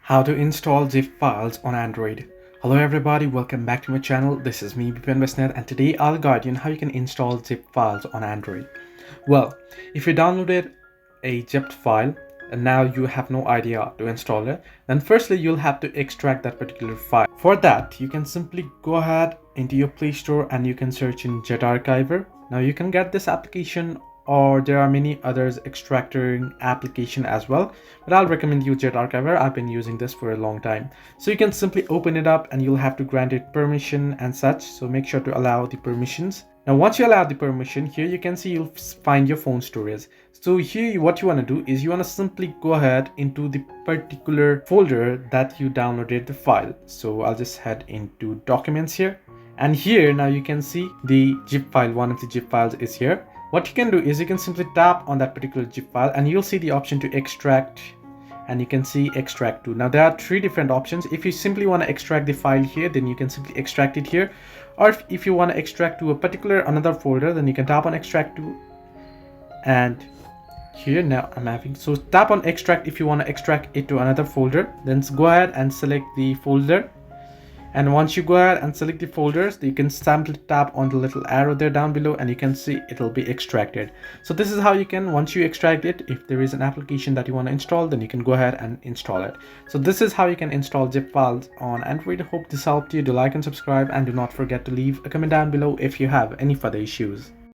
How to install zip files on Android. Hello everybody, welcome back to my channel. This is me Bipian Besnet, and today I'll guide you on how you can install zip files on Android. Well, if you downloaded a zipped file and now you have no idea to install it, then firstly you'll have to extract that particular file. For that, you can simply go ahead into your Play Store and you can search in ZArchiver. Now you can get this application, or there are many others extracting application as well, but I'll recommend you ZArchiver. I've been using this for a long time. So you can simply open it up and you'll have to grant it permission and such, so make sure to allow the permissions. Now once you allow the permission, here you can see you'll find your phone storage. So here what you want to do is you want to simply go ahead into the particular folder that you downloaded the file. So I'll just head into documents here, and here now you can see the zip file. One of the zip files is here. What you can do is you can simply tap on that particular zip file and you'll see the option to extract, and you can see extract to. Now there are three different options. If you simply want to extract the file here, then you can simply extract it here, or if you want to extract to a particular another folder, then you can tap on extract to, and here now I'm having, so tap on extract if you want to extract it to another folder, then go ahead and select the folder. And once you go ahead and select the folders, you can simply tap on the little arrow there down below and you can see it'll be extracted. So this is how you can, once you extract it, if there is an application that you want to install, then you can go ahead and install it. So this is how you can install zip files on Android. Hope this helped you. Do like and subscribe, and do not forget to leave a comment down below if you have any further issues.